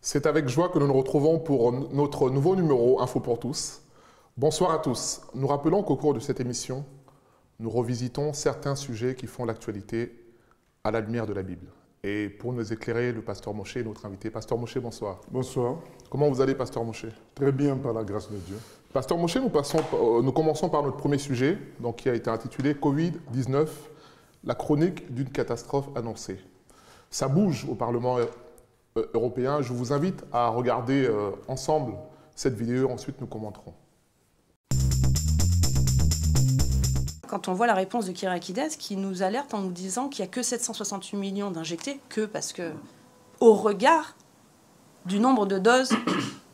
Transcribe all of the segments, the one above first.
C'est avec joie que nous nous retrouvons pour notre nouveau numéro Info pour tous. Bonsoir à tous. Nous rappelons qu'au cours de cette émission, nous revisitons certains sujets qui font l'actualité à la lumière de la Bible. Et pour nous éclairer, le pasteur Moshe est notre invité. Pasteur Moshe, bonsoir. Bonsoir. Comment vous allez, pasteur Moshe? Très bien, par la grâce de Dieu. Pasteur Moshe, nous commençons par notre premier sujet, donc, qui a été intitulé Covid-19, la chronique d'une catastrophe annoncée. Ça bouge au Parlement européen. Je vous invite à regarder ensemble cette vidéo, ensuite nous commenterons. Quand on voit la réponse de Kyriakides qui nous alerte en nous disant qu'il n'y a que 768 millions d'injectés, parce que au regard du nombre de doses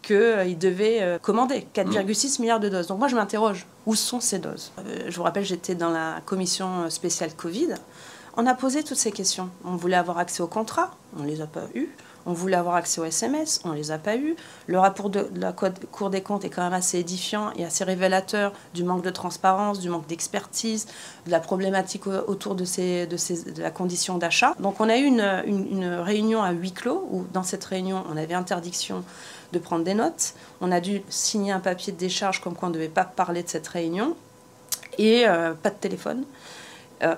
qu'il devait commander, 4,6 milliards de doses. Donc moi je m'interroge, où sont ces doses? Je vous rappelle, j'étais dans la commission spéciale Covid. On a posé toutes ces questions. On voulait avoir accès aux contrats, on ne les a pas eus. On voulait avoir accès aux SMS, on ne les a pas eus. Le rapport de la Cour des comptes est quand même assez édifiant et assez révélateur du manque de transparence, du manque d'expertise, de la problématique autour de la condition d'achat. Donc on a eu une réunion à huis clos, où dans cette réunion, on avait interdiction de prendre des notes. On a dû signer un papier de décharge comme quoi on ne devait pas parler de cette réunion. Et pas de téléphone.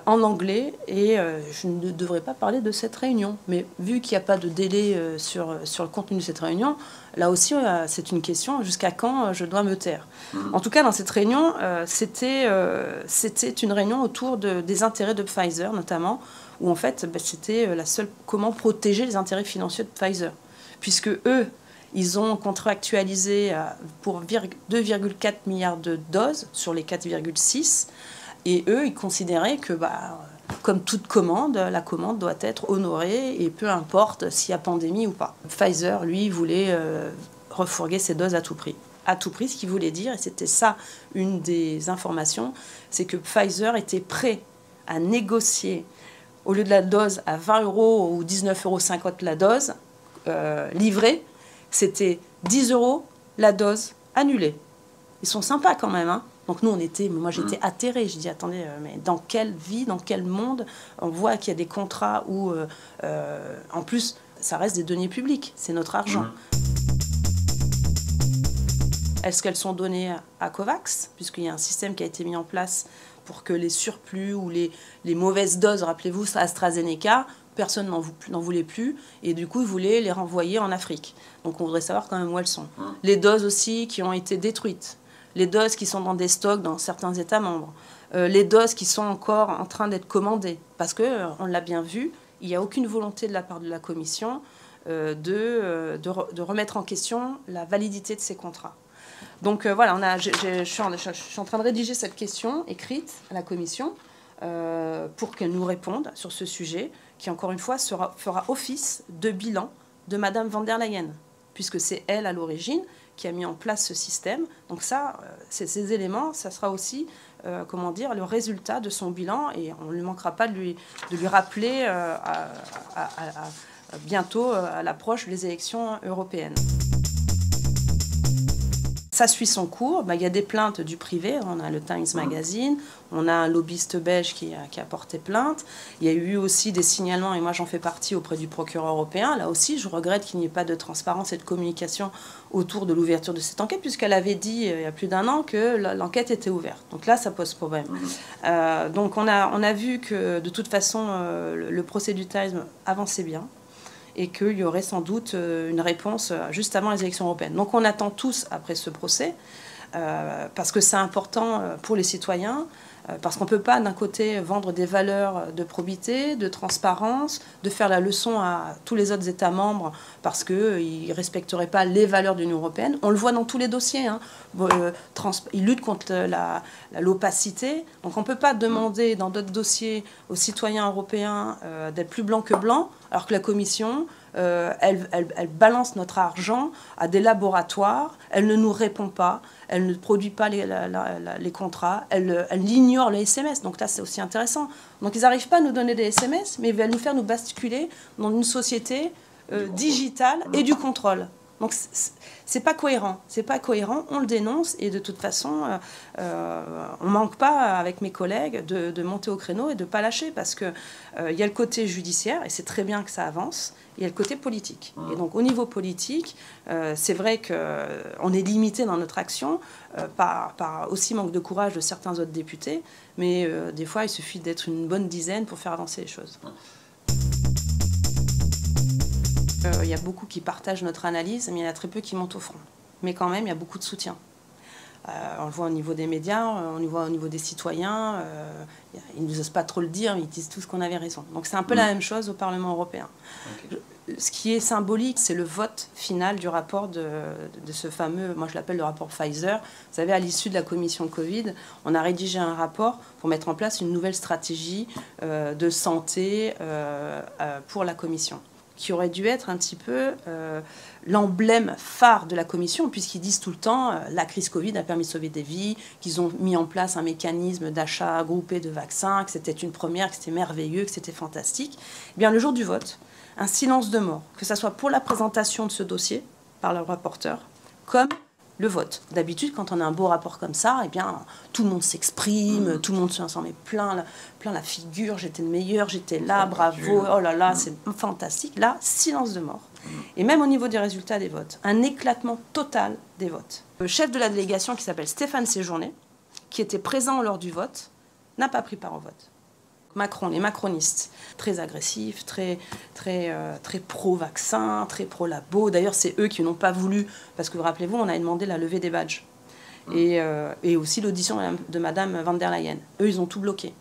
En anglais, et je ne devrais pas parler de cette réunion. Mais vu qu'il n'y a pas de délai sur le contenu de cette réunion, là aussi, c'est une question, jusqu'à quand je dois me taire? En tout cas, dans cette réunion, c'était une réunion autour des intérêts de Pfizer, notamment, où en fait, c'était la seule... Comment protéger les intérêts financiers de Pfizer? Puisque eux, ils ont contractualisé pour 2,4 milliards de doses sur les 4,6. Et eux, ils considéraient que, comme toute commande, la commande doit être honorée et peu importe s'il y a pandémie ou pas. Pfizer, lui, voulait refourguer ses doses à tout prix. À tout prix, ce qu'il voulait dire, et c'était ça une des informations, c'est que Pfizer était prêt à négocier, au lieu de la dose à 20 € ou 19,50 € la dose livrée, c'était 10 € la dose annulée. Ils sont sympas quand même, hein. Donc nous, moi j'étais atterrée. Je dis, attendez, mais dans quelle vie, dans quel monde on voit qu'il y a des contrats où, en plus, ça reste des deniers publics, c'est notre argent. Est-ce qu'elles sont données à COVAX, puisqu'il y a un système qui a été mis en place pour que les surplus ou les mauvaises doses, rappelez-vous, AstraZeneca, personne n'en voulait plus, et du coup, ils voulaient les renvoyer en Afrique. Donc on voudrait savoir quand même où elles sont. Les doses aussi qui ont été détruites. Les doses qui sont dans des stocks dans certains États membres, les doses qui sont encore en train d'être commandées. Parce qu'on l'a bien vu, il n'y a aucune volonté de la part de la Commission de remettre en question la validité de ces contrats. Donc voilà, je suis en train de rédiger cette question écrite à la Commission pour qu'elle nous réponde sur ce sujet, qui encore une fois fera office de bilan de Madame van der Leyen, puisque c'est elle à l'origine qui a mis en place ce système. Donc ça, ces éléments, ça sera aussi, le résultat de son bilan, et on ne manquera pas de lui rappeler bientôt à l'approche des élections européennes. Ça suit son cours. Il y a des plaintes du privé. On a le Times Magazine, on a un lobbyiste belge qui a porté plainte. Il y a eu aussi des signalements, et moi j'en fais partie, auprès du procureur européen. Là aussi, je regrette qu'il n'y ait pas de transparence et de communication autour de l'ouverture de cette enquête, puisqu'elle avait dit il y a plus d'un an que l'enquête était ouverte. Donc là, ça pose problème. Donc on a vu que de toute façon, le procès du Times avançait bien, et qu'il y aurait sans doute une réponse juste avant les élections européennes. Donc on attend tous après ce procès, parce que c'est important pour les citoyens, parce qu'on ne peut pas d'un côté vendre des valeurs de probité, de transparence, de faire la leçon à tous les autres États membres parce qu'ils ne respecteraient pas les valeurs de l'Union européenne. On le voit dans tous les dossiers, hein. Ils luttent contre l'opacité. Donc on ne peut pas demander dans d'autres dossiers aux citoyens européens d'être plus blancs que blancs, alors que la Commission, elle balance notre argent à des laboratoires, elle ne nous répond pas, elle ne produit pas les contrats, elle ignore les SMS. Donc là, c'est aussi intéressant. Donc ils n'arrivent pas à nous donner des SMS, mais ils veulent nous faire nous basculer dans une société digitale et du contrôle. Donc c'est pas cohérent, on le dénonce et de toute façon, on manque pas avec mes collègues de monter au créneau et de pas lâcher parce que il y a le côté judiciaire et c'est très bien que ça avance, il y a le côté politique. Et donc au niveau politique, c'est vrai qu'on est limité dans notre action par aussi manque de courage de certains autres députés, mais des fois il suffit d'être une bonne dizaine pour faire avancer les choses. Il y a beaucoup qui partagent notre analyse, mais il y en a très peu qui montent au front. Mais quand même, il y a beaucoup de soutien. On le voit au niveau des médias, on le voit au niveau des citoyens. Ils n'osent pas trop le dire, mais ils disent tous qu'on avait raison. Donc c'est un peu la même chose au Parlement européen. Okay. Ce qui est symbolique, c'est le vote final du rapport de ce fameux, moi je l'appelle le rapport Pfizer. Vous savez, à l'issue de la commission Covid, on a rédigé un rapport pour mettre en place une nouvelle stratégie de santé pour la commission, qui aurait dû être un petit peu l'emblème phare de la Commission, puisqu'ils disent tout le temps la crise Covid a permis de sauver des vies, qu'ils ont mis en place un mécanisme d'achat groupé de vaccins, que c'était une première, que c'était merveilleux, que c'était fantastique. Eh bien, le jour du vote, un silence de mort, que ce soit pour la présentation de ce dossier par le rapporteur, comme le vote. D'habitude, quand on a un beau rapport comme ça, eh bien, tout le monde s'exprime, tout le monde s'en met plein la figure, j'étais le meilleur, j'étais là, bravo, oh là là, c'est fantastique. Là, silence de mort. Et même au niveau des résultats des votes, un éclatement total des votes. Le chef de la délégation, qui s'appelle Stéphane Séjourné, qui était présent lors du vote, n'a pas pris part au vote. Macron, les macronistes, très agressifs, très pro-vaccin, très pro-labo. D'ailleurs, c'est eux qui n'ont pas voulu, parce que rappelez-vous, on a demandé la levée des badges. Et aussi l'audition de Madame van der Leyen. Eux, ils ont tout bloqué.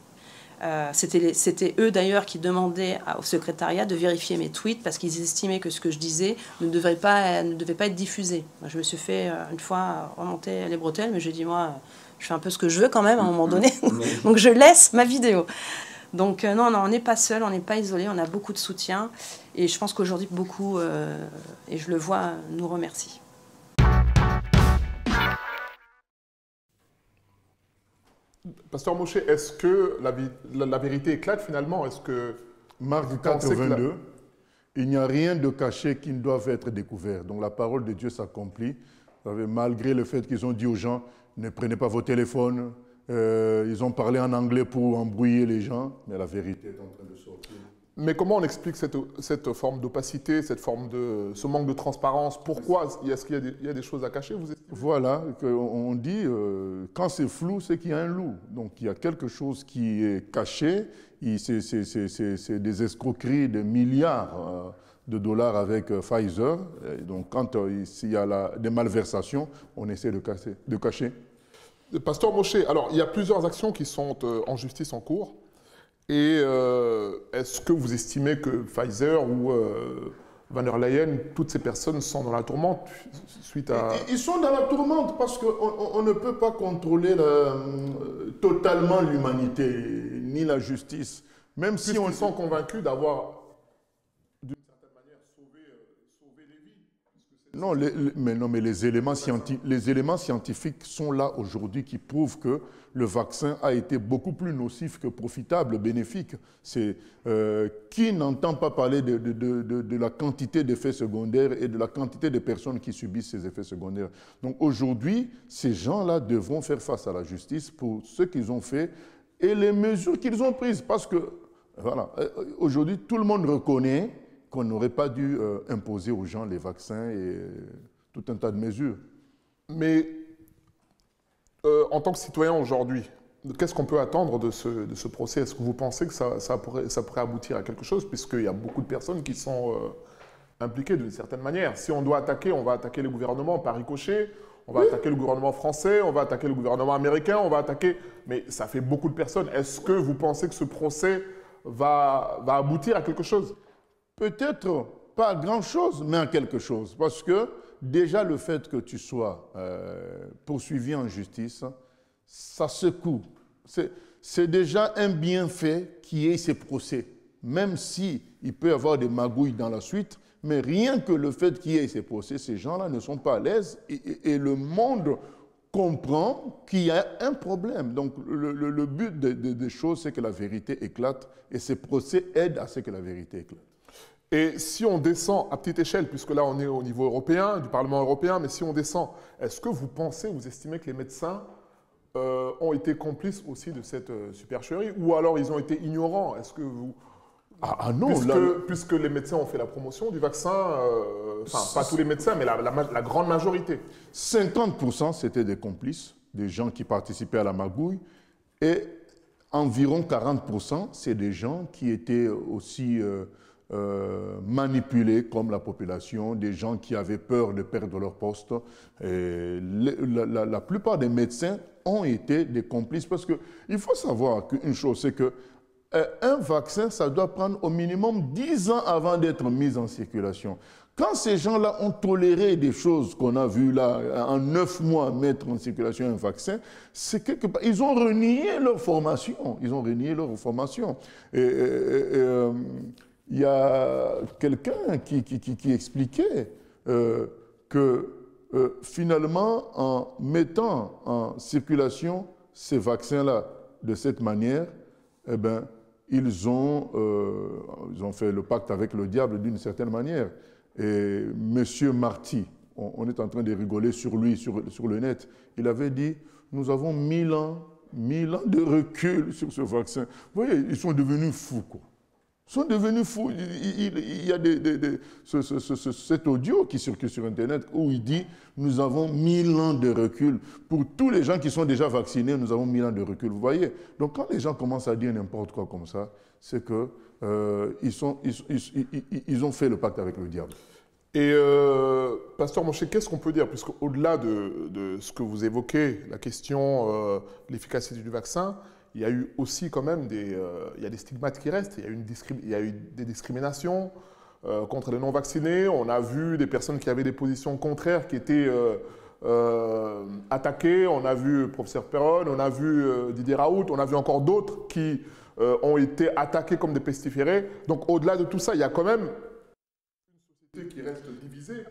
C'était eux, d'ailleurs, qui demandaient au secrétariat de vérifier mes tweets, parce qu'ils estimaient que ce que je disais ne devait pas être diffusé. Je me suis fait, une fois, remonter les bretelles, mais j'ai dit, moi, je fais un peu ce que je veux quand même, à un moment donné. Donc, je laisse ma vidéo. Donc non, on n'est pas seul, on n'est pas isolé, on a beaucoup de soutien. Et je pense qu'aujourd'hui, beaucoup, et je le vois, nous remercient. Pasteur Moshe, est-ce que la vérité éclate finalement? Est-ce que Marc 4:22, il n'y a rien de caché qui ne doive être découvert. Donc la parole de Dieu s'accomplit. Malgré le fait qu'ils ont dit aux gens, ne prenez pas vos téléphones, ils ont parlé en anglais pour embrouiller les gens, mais la vérité est en train de sortir. Mais comment on explique cette forme d'opacité, ce manque de transparence? Pourquoi? Est-ce qu'il y a des choses à cacher, vous estimez? Voilà, on dit, quand c'est flou, c'est qu'il y a un loup. Donc il y a quelque chose qui est caché, c'est des escroqueries de milliards de dollars avec Pfizer. Et donc quand il y a des malversations, on essaie de cacher. Pasteur Moshe, alors il y a plusieurs actions qui sont en justice en cours. Et est-ce que vous estimez que Pfizer ou van der Leyen, toutes ces personnes sont dans la tourmente suite à... Ils sont dans la tourmente parce qu'on ne peut pas contrôler totalement l'humanité, ni la justice. Même si on sont convaincus d'avoir, d'une certaine manière, sauvé des vies. Non, mais les éléments scientifiques sont là aujourd'hui qui prouvent que le vaccin a été beaucoup plus nocif que profitable, bénéfique. Qui n'entend pas parler de la quantité d'effets secondaires et de la quantité de personnes qui subissent ces effets secondaires. Donc aujourd'hui, ces gens-là devront faire face à la justice pour ce qu'ils ont fait et les mesures qu'ils ont prises. Parce que, voilà, aujourd'hui, tout le monde reconnaît qu'on n'aurait pas dû imposer aux gens les vaccins et tout un tas de mesures. Mais en tant que citoyen aujourd'hui, qu'est-ce qu'on peut attendre de ce procès? Est-ce que vous pensez que ça pourrait aboutir à quelque chose, puisqu'il y a beaucoup de personnes qui sont impliquées d'une certaine manière? Si on doit attaquer, on va attaquer le gouvernement par ricochet, on va attaquer le gouvernement français, on va attaquer le gouvernement américain, on va attaquer... Mais ça fait beaucoup de personnes. Est-ce que vous pensez que ce procès va aboutir à quelque chose? Peut-être pas à grand-chose, mais à quelque chose. Parce que déjà le fait que tu sois poursuivi en justice, ça secoue. C'est déjà un bienfait qui est ces procès. Même s'il peut y avoir des magouilles dans la suite, mais rien que le fait qu'il y ait ces procès, ces gens-là ne sont pas à l'aise et le monde comprend qu'il y a un problème. Donc le but des choses, c'est que la vérité éclate et ces procès aident à ce que la vérité éclate. Et si on descend à petite échelle, puisque là on est au niveau européen, du Parlement européen, mais si on descend, est-ce que vous pensez, vous estimez que les médecins ont été complices aussi de cette supercherie, ou alors ils ont été ignorants? Est-ce que vous... non, puisque les médecins ont fait la promotion du vaccin, enfin pas tous les médecins, mais la grande majorité. 50% c'était des complices, des gens qui participaient à la magouille, et environ 40% c'est des gens qui étaient aussi manipulés comme la population, des gens qui avaient peur de perdre leur poste. Et la plupart des médecins ont été des complices, parce qu'il faut savoir qu'une chose, c'est que un vaccin, ça doit prendre au minimum 10 ans avant d'être mis en circulation. Quand ces gens-là ont toléré des choses qu'on a vues là, en 9 mois mettre en circulation un vaccin, c'est quelque part, ils ont renié leur formation. Ils ont renié leur formation. Il y a quelqu'un qui expliquait que finalement, en mettant en circulation ces vaccins-là de cette manière, eh ben, ils ont fait le pacte avec le diable d'une certaine manière. Et M. Marty, on est en train de rigoler sur lui, sur le net, il avait dit, nous avons 1000 ans de recul sur ce vaccin. Vous voyez, ils sont devenus fous, quoi. Ils sont devenus fous. Il y a cet audio qui circule sur Internet où il dit « Nous avons 1000 ans de recul. » Pour tous les gens qui sont déjà vaccinés, nous avons 1000 ans de recul. Vous voyez? Donc quand les gens commencent à dire n'importe quoi comme ça, c'est qu'ils ont fait le pacte avec le diable. Et Pasteur Moshe, qu'est-ce qu'on peut dire? Puisque au-delà de ce que vous évoquez, la question de l'efficacité du vaccin, il y a eu aussi quand même des stigmates qui restent. Il y a eu des discriminations contre les non-vaccinés. On a vu des personnes qui avaient des positions contraires qui étaient attaquées. On a vu le professeur Perron, on a vu Didier Raoult, on a vu encore d'autres qui ont été attaqués comme des pestiférés. Donc au-delà de tout ça, il y a quand même une société qui reste divisée.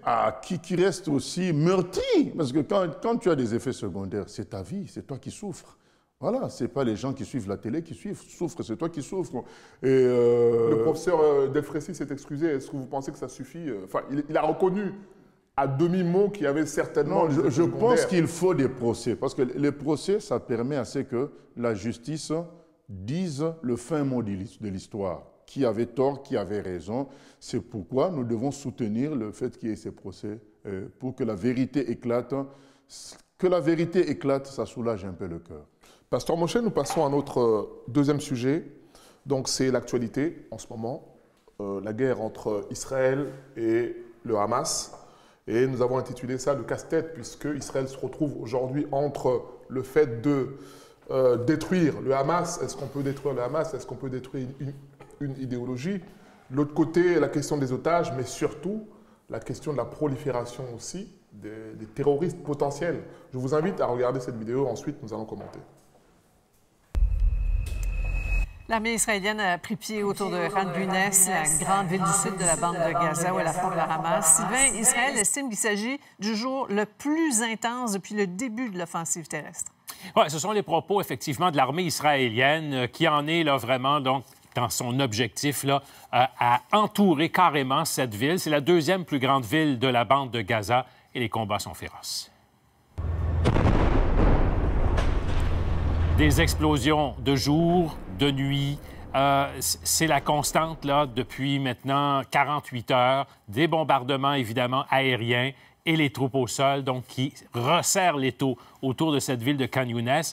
Qui reste aussi meurtrie. Parce que quand tu as des effets secondaires, c'est ta vie, c'est toi qui souffres. Voilà, ce n'est pas les gens qui suivent la télé qui souffrent, c'est toi qui souffres. Et le professeur Delfrécy s'est excusé. Est-ce que vous pensez que ça suffit? Enfin, il a reconnu à demi-mot qu'il y avait certainement... Non, je pense qu'il faut des procès. Parce que les procès, ça permet à ce que la justice dise le fin mot de l'histoire. Qui avait tort, qui avait raison. C'est pourquoi nous devons soutenir le fait qu'il y ait ces procès pour que la vérité éclate. Que la vérité éclate, ça soulage un peu le cœur. Pasteur Moshe, nous passons à notre deuxième sujet. Donc c'est l'actualité en ce moment, la guerre entre Israël et le Hamas. Et nous avons intitulé ça le casse-tête, puisque Israël se retrouve aujourd'hui entre le fait de détruire le Hamas. Est-ce qu'on peut détruire le Hamas? Est-ce qu'on peut détruire une idéologie? De l'autre côté, la question des otages, mais surtout la question de la prolifération aussi des terroristes potentiels. Je vous invite à regarder cette vidéo, ensuite nous allons commenter. L'armée israélienne a pris pied autour de Khan Younes, la grande ville du sud de la bande de Gaza où elle affronte le Hamas. Sylvain, Israël estime qu'il s'agit du jour le plus intense depuis le début de l'offensive terrestre. Oui, ce sont les propos, effectivement, de l'armée israélienne qui en est là, vraiment donc, dans son objectif là, à entourer carrément cette ville. C'est la deuxième plus grande ville de la bande de Gaza et les combats sont féroces. Des explosions de jour, de nuit. C'est la constante là, depuis maintenant 48 heures. Des bombardements, évidemment, aériens et les troupes au sol, donc qui resserrent l'étau autour de cette ville de Khan Younes,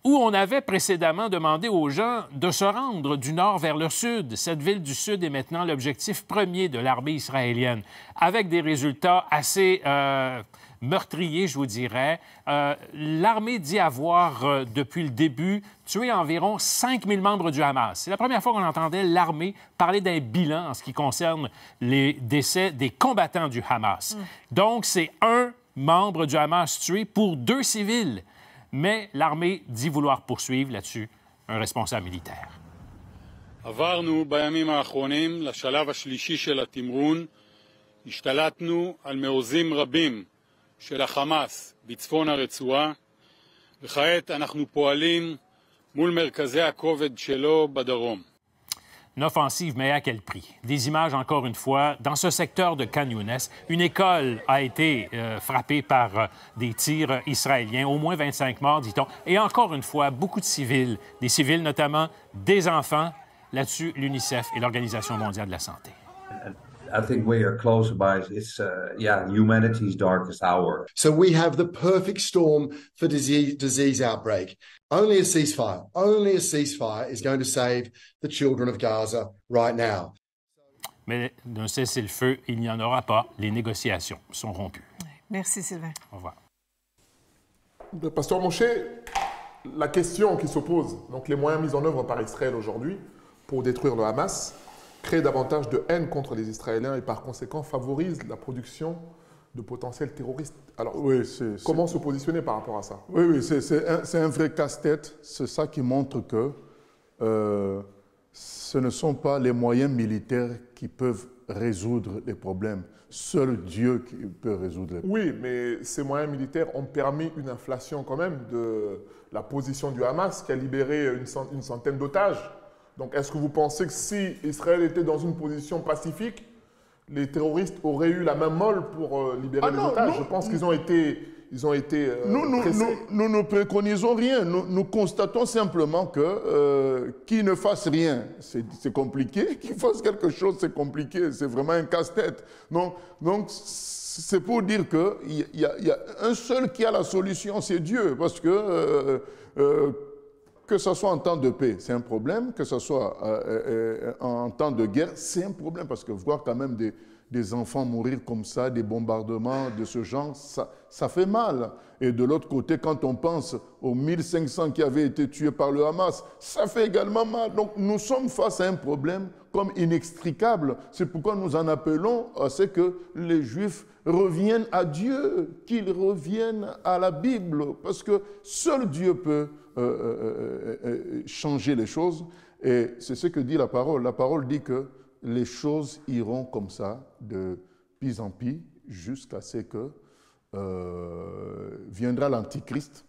où on avait précédemment demandé aux gens de se rendre du nord vers le sud. Cette ville du sud est maintenant l'objectif premier de l'armée israélienne, avec des résultats assez meurtriers, je vous dirais. L'armée dit avoir, depuis le début, tué environ 5000 membres du Hamas. C'est la première fois qu'on entendait l'armée parler d'un bilan en ce qui concerne les décès des combattants du Hamas. Donc, c'est un membre du Hamas tué pour 2 civils. Mais l'armée dit vouloir poursuivre là-dessus un responsable militaire. עברנו בימים האחרונים לשלב השלישי של התמרון, השתלטנו על מעוזים רבים של החמאס בצפון הרצועה, וכעת אנחנו פועלים מול מרכזי הכובד שלו בדרום. Une offensive, mais à quel prix? Des images, encore une fois, dans ce secteur de Khan Younes, une école a été frappée par des tirs israéliens, au moins 25 morts, dit-on. Et encore une fois, beaucoup de civils, des civils notamment, des enfants. Là-dessus, l'UNICEF et l'Organisation mondiale de la santé. I think we are close by. It's humanity's darkest hour. So we have the perfect storm for disease outbreak. Only a ceasefire is going to save the children of Gaza right now. Mais d'un cessez-le-feu, il n'y en aura pas. Les négociations sont rompues. Merci, Sylvain. Au revoir. Pasteur Moshe, la question qui s'oppose, donc les moyens mis en œuvre par Israël aujourd'hui pour détruire le Hamas, crée davantage de haine contre les Israéliens et par conséquent favorise la production de potentiels terroristes. Alors, oui, comment se positionner par rapport à ça? Oui, c'est un vrai casse-tête. C'est ça qui montre que ce ne sont pas les moyens militaires qui peuvent résoudre les problèmes. Seul Dieu qui peut résoudre les problèmes. Oui, mais ces moyens militaires ont permis une inflation quand même de la position du Hamas qui a libéré une centaine d'otages. Donc, est-ce que vous pensez que si Israël était dans une position pacifique, les terroristes auraient eu la même molle pour libérer les otages? Je pense qu'ils ont été pressés. Nous ne préconisons rien. Nous constatons simplement que qui ne fasse rien, c'est compliqué. Qui fasse quelque chose, c'est compliqué. C'est vraiment un casse-tête. Donc c'est pour dire qu'il y a un seul qui a la solution, c'est Dieu. Parce que ce soit en temps de paix, c'est un problème. Que ce soit en temps de guerre, c'est un problème. Parce que voir quand même des enfants mourir comme ça, des bombardements de ce genre, ça fait mal. Et de l'autre côté, quand on pense aux 1500 qui avaient été tués par le Hamas, ça fait également mal. Donc nous sommes face à un problème comme inextricable. C'est pourquoi nous en appelons à ce que les Juifs reviennent à Dieu, qu'ils reviennent à la Bible, parce que seul Dieu peut changer les choses. Et c'est ce que dit la parole. La parole dit que les choses iront comme ça, de pis en pis, jusqu'à ce que viendra l'Antichrist,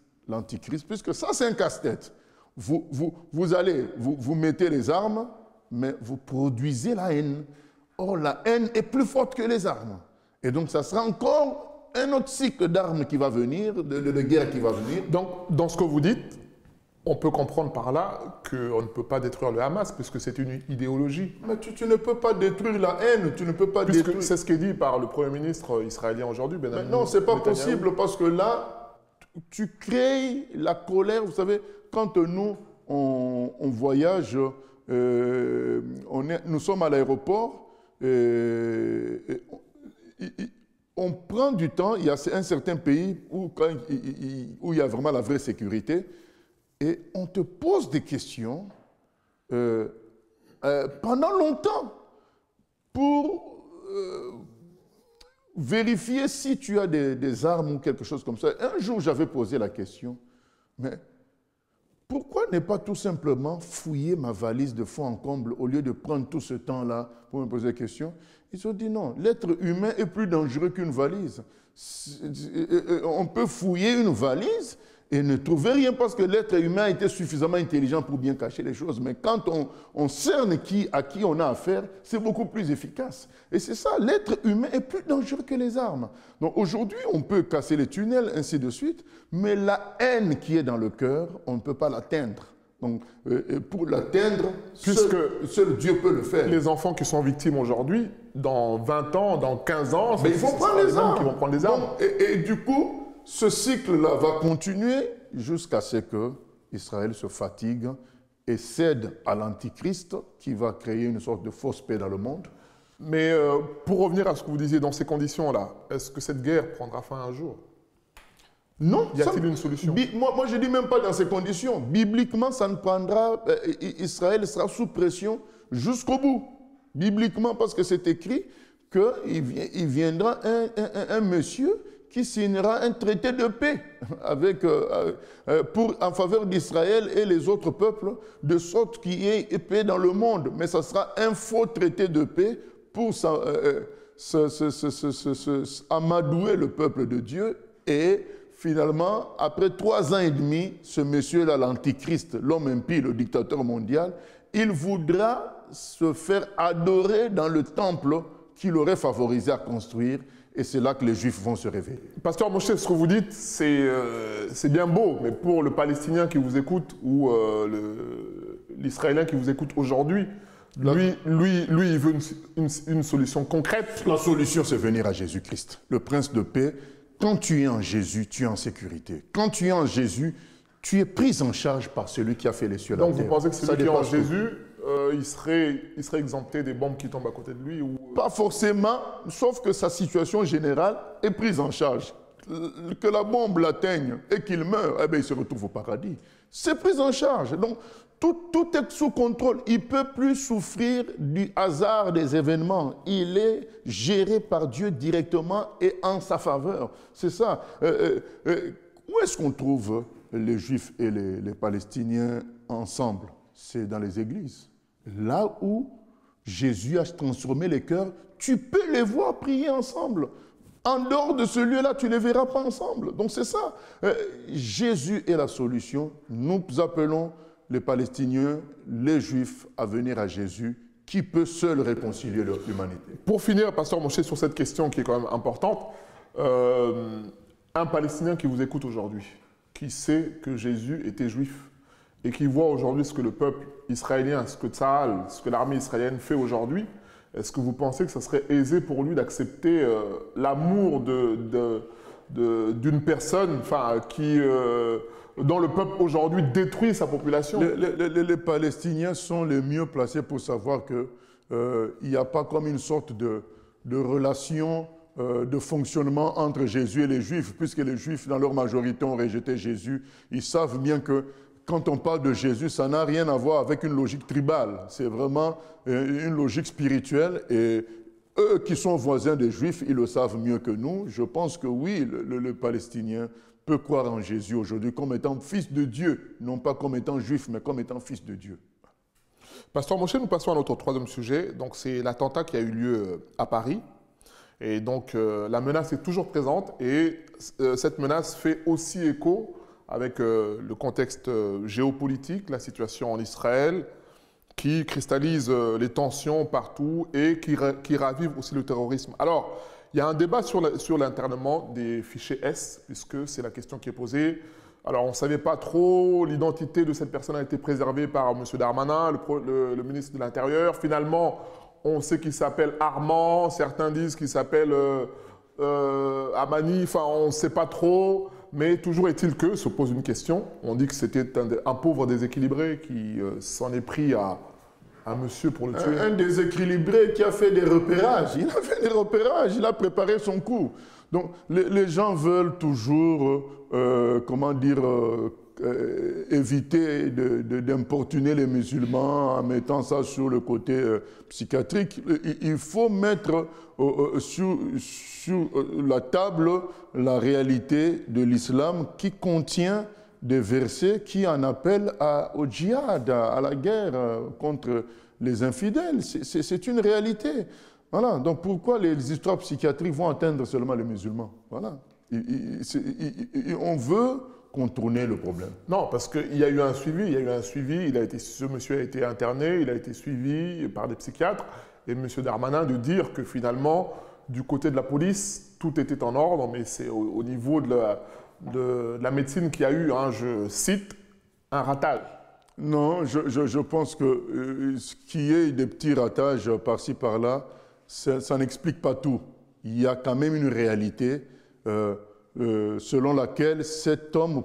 puisque ça c'est un casse-tête. Vous mettez les armes, mais vous produisez la haine. Or, la haine est plus forte que les armes. Et donc, ça sera encore un autre cycle d'armes qui va venir, de guerre qui va venir. Donc, dans ce que vous dites, on peut comprendre par là qu'on ne peut pas détruire le Hamas, puisque c'est une idéologie. Mais tu ne peux pas détruire la haine, tu ne peux pas détruire... C'est ce qui est dit par le Premier ministre israélien aujourd'hui, Benjamin Netanyahu. Non, ce n'est pas possible, parce que là, tu crées la colère. Vous savez, quand nous, on voyage, nous sommes à l'aéroport, on prend du temps. Il y a un certain pays où il y a vraiment la vraie sécurité, et on te pose des questions pendant longtemps pour vérifier si tu as des armes ou quelque chose comme ça. Un jour, j'avais posé la question, mais pourquoi ne pas tout simplement fouiller ma valise de fond en comble au lieu de prendre tout ce temps-là pour me poser des questions? Ils ont dit non, l'être humain est plus dangereux qu'une valise. On peut fouiller une valise et ne trouver rien parce que l'être humain était suffisamment intelligent pour bien cacher les choses. Mais quand on cerne à qui on a affaire, c'est beaucoup plus efficace. Et c'est ça, l'être humain est plus dangereux que les armes. Donc aujourd'hui, on peut casser les tunnels, ainsi de suite, mais la haine qui est dans le cœur, on ne peut pas l'atteindre. Donc pour l'atteindre, seul Dieu peut le faire. Les enfants qui sont victimes aujourd'hui, dans 20 ans, dans 15 ans, mais ils vont prendre les armes. Qui vont prendre les armes. Donc, et du coup, ce cycle-là va continuer jusqu'à ce que Israël se fatigue et cède à l'Antichrist qui va créer une sorte de fausse paix dans le monde. Mais pour revenir à ce que vous disiez, dans ces conditions-là, est-ce que cette guerre prendra fin un jour? Non. Y a-t-il une solution? Moi, je ne dis même pas dans ces conditions. Bibliquement, ça ne prendra... Israël sera sous pression jusqu'au bout. Bibliquement, parce que c'est écrit qu'il viendra un monsieur qui signera un traité de paix en faveur d'Israël et les autres peuples, de sorte qu'il y ait paix dans le monde. Mais ça sera un faux traité de paix pour amadouer le peuple de Dieu. Et finalement, après 3 ans et demi, ce monsieur-là, l'Antichrist, l'homme impie, le dictateur mondial, il voudra se faire adorer dans le temple qu'il aurait favorisé à construire. Et c'est là que les Juifs vont se réveiller. Pasteur Moshe, ce que vous dites, c'est bien beau, mais pour le Palestinien qui vous écoute ou l'Israélien qui vous écoute aujourd'hui, lui, il veut une solution concrète. La solution, c'est venir à Jésus-Christ, le Prince de paix. Quand tu es en Jésus, tu es en sécurité. Quand tu es en Jésus, tu es pris en charge par celui qui a fait les cieux et la terre. Donc vous pensez que celui qui est en Jésus, il serait exempté des bombes qui tombent à côté de lui ou... Pas forcément, sauf que sa situation générale est prise en charge. Que la bombe l'atteigne et qu'il meure, eh bien, il se retrouve au paradis. C'est pris en charge. Donc, tout est sous contrôle. Il ne peut plus souffrir du hasard des événements. Il est géré par Dieu directement et en sa faveur. C'est ça. Où est-ce qu'on trouve les Juifs et les Palestiniens ensemble? C'est dans les églises. Là où Jésus a transformé les cœurs, tu peux les voir prier ensemble. En dehors de ce lieu-là, tu ne les verras pas ensemble. Donc c'est ça. Jésus est la solution. Nous appelons les Palestiniens, les Juifs à venir à Jésus, qui peut seul réconcilier leur humanité. Pour finir, Pasteur Moshe, sur cette question qui est quand même importante, un Palestinien qui vous écoute aujourd'hui, qui sait que Jésus était juif, et qui voit aujourd'hui ce que le peuple israélien, ce que Tsahal, ce que l'armée israélienne fait aujourd'hui, est-ce que vous pensez que ça serait aisé pour lui d'accepter l'amour d'une personne qui, dont le peuple aujourd'hui détruit sa population? Les Palestiniens sont les mieux placés pour savoir qu'il n'y a pas comme une sorte de relation de fonctionnement entre Jésus et les Juifs, puisque les Juifs, dans leur majorité, ont rejeté Jésus. Ils savent bien que quand on parle de Jésus, ça n'a rien à voir avec une logique tribale. C'est vraiment une logique spirituelle. Et eux qui sont voisins des Juifs, ils le savent mieux que nous. Je pense que oui, le Palestinien peut croire en Jésus aujourd'hui comme étant fils de Dieu. Non pas comme étant juif, mais comme étant fils de Dieu. Pasteur Moshe, nous passons à notre troisième sujet. Donc, c'est l'attentat qui a eu lieu à Paris. Et donc, la menace est toujours présente. Et cette menace fait aussi écho avec le contexte géopolitique, la situation en Israël, qui cristallise les tensions partout et qui ravive aussi le terrorisme. Alors, il y a un débat sur l'internement des fichiers S, puisque c'est la question qui est posée. Alors, on ne savait pas trop, l'identité de cette personne a été préservée par M. Darmanin, le ministre de l'Intérieur. Finalement, on sait qu'il s'appelle Armand, certains disent qu'il s'appelle Amani, enfin, on ne sait pas trop. Mais toujours est-il que, se pose une question, on dit que c'était un pauvre déséquilibré qui s'en est pris à monsieur pour le tuer. Un déséquilibré qui a fait des repérages. Il a fait des repérages, il a préparé son coup. Donc les gens veulent toujours, éviter d'importuner les musulmans en mettant ça sur le côté psychiatrique. Il faut mettre sur la table la réalité de l'islam qui contient des versets qui en appellent au djihad, à la guerre contre les infidèles. C'est une réalité. Voilà. Donc pourquoi les histoires psychiatriques vont atteindre seulement les musulmans? Voilà. On veut contourner le problème. Non, parce qu'il y a eu un suivi. Ce monsieur a été interné, il a été suivi par des psychiatres. Et M. Darmanin de dire que finalement, du côté de la police, tout était en ordre, mais c'est au niveau de la médecine qu'il y a eu, je cite, un ratage. Non, je pense que ce qui est des petits ratages par-ci, par-là, ça n'explique pas tout. Il y a quand même une réalité selon laquelle cet homme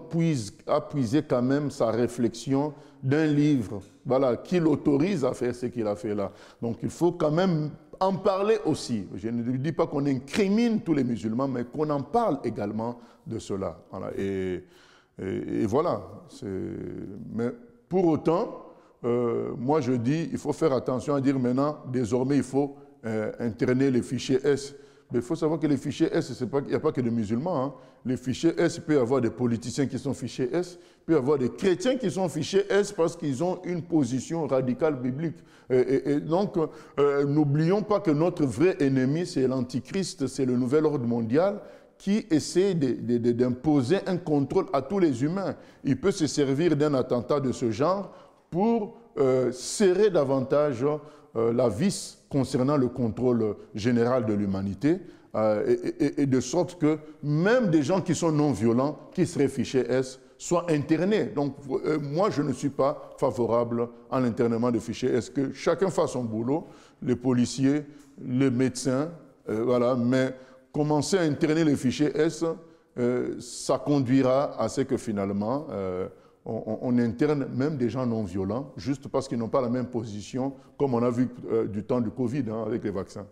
a puisé quand même sa réflexion d'un livre, voilà, qui l'autorise à faire ce qu'il a fait là. Donc il faut quand même en parler aussi. Je ne dis pas qu'on incrimine tous les musulmans, mais qu'on en parle également de cela. Voilà. Et voilà. Mais pour autant, moi je dis, il faut faire attention à dire maintenant, désormais il faut interner les fichiers S. Mais il faut savoir que les fichiers S, il n'y a pas que des musulmans. Hein. Les fichiers S, il peut y avoir des politiciens qui sont fichiers S, il peut y avoir des chrétiens qui sont fichiers S parce qu'ils ont une position radicale biblique. Et donc, n'oublions pas que notre vrai ennemi, c'est l'Antichrist, c'est le nouvel ordre mondial qui essaie d'imposer un contrôle à tous les humains. Il peut se servir d'un attentat de ce genre pour serrer davantage la vis concernant le contrôle général de l'humanité, et de sorte que même des gens qui sont non-violents, qui seraient fichés S, soient internés. Donc, moi, je ne suis pas favorable à l'internement de fichiers S, que chacun fasse son boulot, les policiers, les médecins, voilà, mais commencer à interner les fichiers S, ça conduira à ce que finalement, on interne même des gens non-violents, juste parce qu'ils n'ont pas la même position, comme on a vu du temps du Covid avec les vaccins.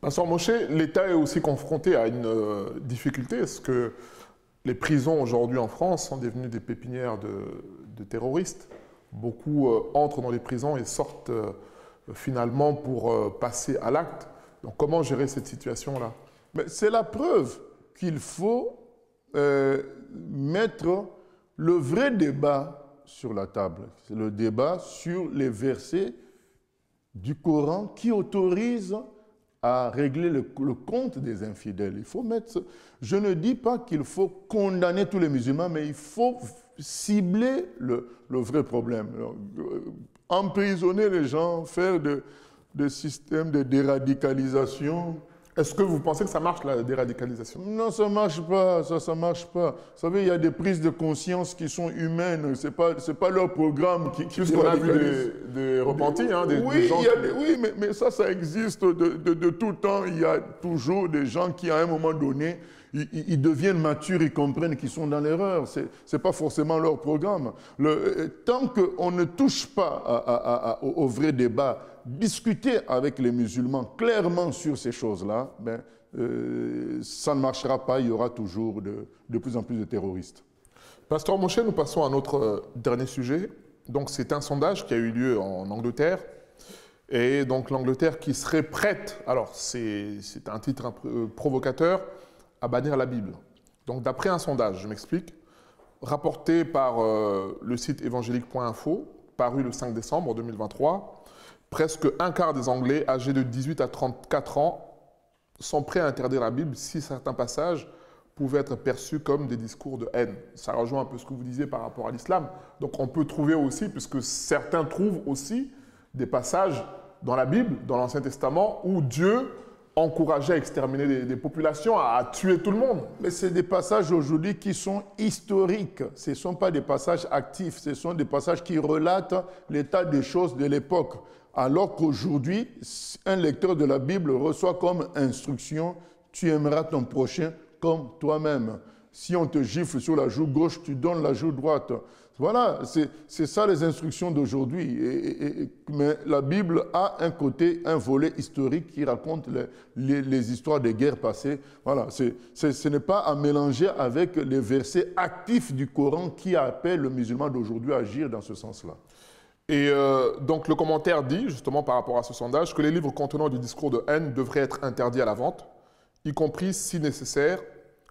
Pasteur Moshe, l'État est aussi confronté à une difficulté. Est-ce que les prisons aujourd'hui en France sont devenues des pépinières de terroristes? Beaucoup entrent dans les prisons et sortent finalement pour passer à l'acte. Donc comment gérer cette situation-là? C'est la preuve qu'il faut mettre le vrai débat sur la table. C'est le débat sur les versets du Coran qui autorisent à régler le compte des infidèles. Il faut mettre... Je ne dis pas qu'il faut condamner tous les musulmans, mais il faut cibler le vrai problème. Emprisonner les gens, faire des systèmes de déradicalisation. Est-ce que vous pensez que ça marche, la déradicalisation? Non, ça ne marche pas, ça marche pas. Vous savez, il y a des prises de conscience qui sont humaines, ce n'est pas leur programme qui puisqu'on a vu des repentis, des gens... Oui, mais ça existe de tout temps. Il y a toujours des gens qui, à un moment donné, ils deviennent matures, ils comprennent qu'ils sont dans l'erreur. Ce n'est pas forcément leur programme. Tant qu'on ne touche pas au vrai débat, discuter avec les musulmans clairement sur ces choses-là, ça ne marchera pas, il y aura toujours de plus en plus de terroristes. Pasteur Moshe, nous passons à notre dernier sujet. Donc c'est un sondage qui a eu lieu en Angleterre. Et donc l'Angleterre qui serait prête, alors c'est un titre un peu provocateur, à bannir la Bible. Donc d'après un sondage, je m'explique, rapporté par le site évangélique.info, paru le 5 décembre 2023, presque un quart des Anglais âgés de 18 à 34 ans sont prêts à interdire la Bible si certains passages pouvaient être perçus comme des discours de haine. Ça rejoint un peu ce que vous disiez par rapport à l'islam. Donc on peut trouver aussi, puisque certains trouvent aussi des passages dans la Bible, dans l'Ancien Testament, où Dieu encourageait à exterminer des populations, à tuer tout le monde. Mais c'est des passages aujourd'hui qui sont historiques. Ce ne sont pas des passages actifs, ce sont des passages qui relatent l'état des choses de l'époque. Alors qu'aujourd'hui, un lecteur de la Bible reçoit comme instruction « Tu aimeras ton prochain comme toi-même ». Si on te gifle sur la joue gauche, tu donnes la joue droite. Voilà, c'est ça les instructions d'aujourd'hui. Mais la Bible a un volet historique qui raconte les histoires des guerres passées. Voilà, ce n'est pas à mélanger avec les versets actifs du Coran qui appellent le musulman d'aujourd'hui à agir dans ce sens-là. Et donc le commentaire dit, justement par rapport à ce sondage, que les livres contenant du discours de haine devraient être interdits à la vente, y compris, si nécessaire,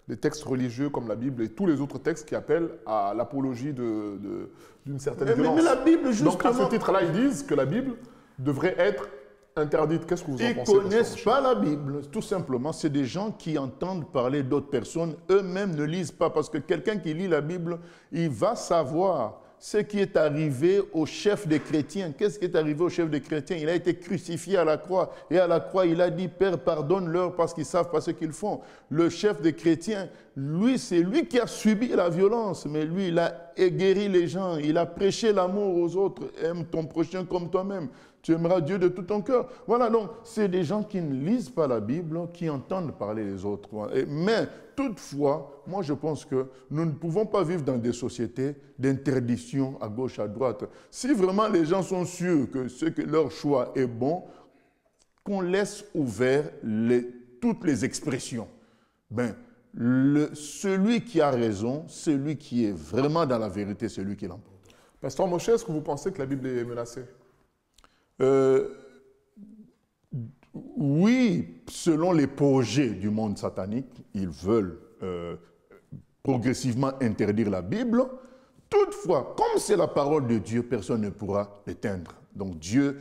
les textes religieux comme la Bible et tous les autres textes qui appellent à l'apologie d'une certaine violence. Mais la Bible, justement... Donc à ce titre-là, ils disent que la Bible devrait être interdite. Qu'est-ce que vous en pensez? Ils ne connaissent pas la Bible, tout simplement. C'est des gens qui entendent parler d'autres personnes, eux-mêmes ne lisent pas. Parce que quelqu'un qui lit la Bible, il va savoir ce qui est arrivé au chef des chrétiens. Qu'est-ce qui est arrivé au chef des chrétiens? Il a été crucifié à la croix. Et à la croix, il a dit, Père, pardonne-leur parce qu'ils ne savent pas ce qu'ils font. Le chef des chrétiens, lui, c'est lui qui a subi la violence. Mais lui, il a guéri les gens. Il a prêché l'amour aux autres. Aime ton prochain comme toi-même. Tu aimeras Dieu de tout ton cœur. Voilà, donc, c'est des gens qui ne lisent pas la Bible, qui entendent parler les autres. Mais, toutefois, moi, je pense que nous ne pouvons pas vivre dans des sociétés d'interdiction à gauche, à droite. Si vraiment les gens sont sûrs que leur choix est bon, qu'on laisse ouvert toutes les expressions. Celui qui a raison, celui qui est vraiment dans la vérité, celui qui l'emporte. Pasteur Moshe, est-ce que vous pensez que la Bible est menacée? Oui, selon les projets du monde satanique, ils veulent progressivement interdire la Bible. Toutefois, comme c'est la parole de Dieu, personne ne pourra l'éteindre. Donc Dieu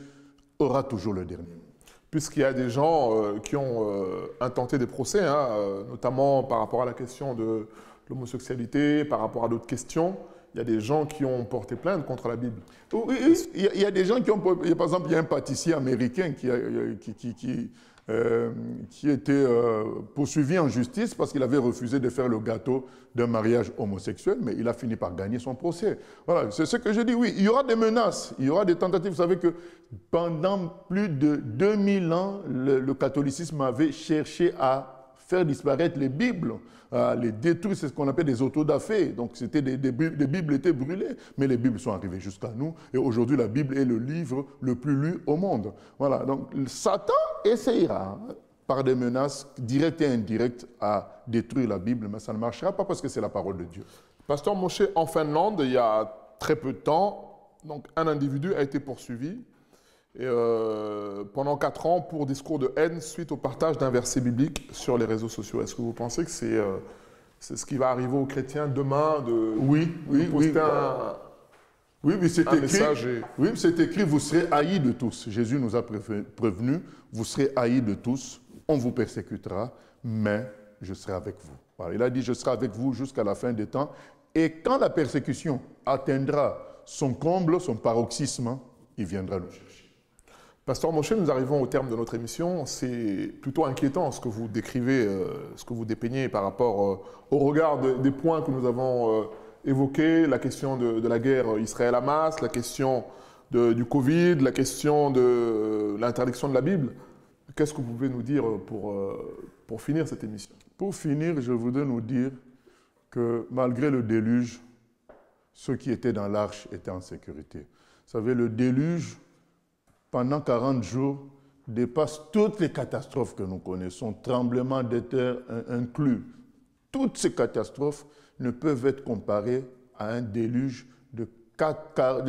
aura toujours le dernier mot. Puisqu'il y a des gens qui ont intenté des procès, notamment par rapport à la question de l'homosexualité, par rapport à d'autres questions, il y a des gens qui ont porté plainte contre la Bible. Oui, il y a des gens qui ont... Par exemple, il y a un pâtissier américain qui était poursuivi en justice parce qu'il avait refusé de faire le gâteau d'un mariage homosexuel, mais il a fini par gagner son procès. Voilà, c'est ce que je dis, oui. Il y aura des menaces, il y aura des tentatives. Vous savez que pendant plus de 2000 ans, le catholicisme avait cherché à faire disparaître les Bibles, à les détruire, c'est ce qu'on appelle des autodafés. Donc c'était des Bibles étaient brûlées, mais les Bibles sont arrivées jusqu'à nous. Et aujourd'hui, la Bible est le livre le plus lu au monde. Voilà, donc Satan essayera par des menaces directes et indirectes à détruire la Bible, mais ça ne marchera pas parce que c'est la parole de Dieu. Pasteur Moshe, en Finlande, il y a très peu de temps, donc un individu a été poursuivi et, pendant 4 ans pour discours de haine suite au partage d'un verset biblique sur les réseaux sociaux. Est-ce que vous pensez que c'est ce qui va arriver aux chrétiens demain de poster c'est écrit, vous serez haïs de tous. Jésus nous a prévenu, vous serez haïs de tous, on vous persécutera, mais je serai avec vous. Voilà, il a dit, je serai avec vous jusqu'à la fin des temps. Et quand la persécution atteindra son comble, son paroxysme, il viendra nous chercher. Pasteur Moshe, nous arrivons au terme de notre émission. C'est plutôt inquiétant ce que vous décrivez, ce que vous dépeignez par rapport au regard des points que nous avons évoqués, la question de la guerre Israël-Hamas, la question du Covid, la question de l'interdiction de la Bible. Qu'est-ce que vous pouvez nous dire pour finir cette émission? Pour finir, je voudrais nous dire que malgré le déluge, ceux qui étaient dans l'arche étaient en sécurité. Vous savez, le déluge, pendant 40 jours, dépasse toutes les catastrophes que nous connaissons, tremblements de terre inclus. Toutes ces catastrophes ne peuvent être comparées à un déluge de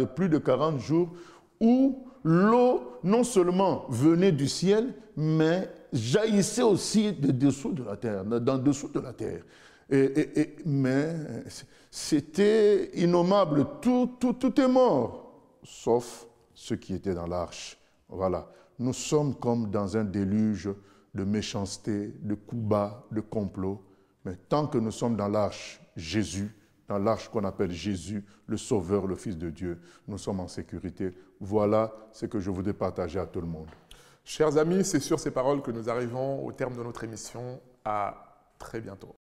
plus de 40 jours où l'eau non seulement venait du ciel, mais jaillissait aussi de dessous de la terre, d'en dessous de la terre. Mais c'était innommable, tout est mort, sauf ceux qui étaient dans l'arche. Voilà, nous sommes comme dans un déluge de méchanceté, de coups bas, de complots. Mais tant que nous sommes dans l'arche, Jésus, dans l'arche qu'on appelle Jésus, le Sauveur, le Fils de Dieu, nous sommes en sécurité. Voilà ce que je voudrais partager à tout le monde. Chers amis, c'est sur ces paroles que nous arrivons au terme de notre émission. À très bientôt.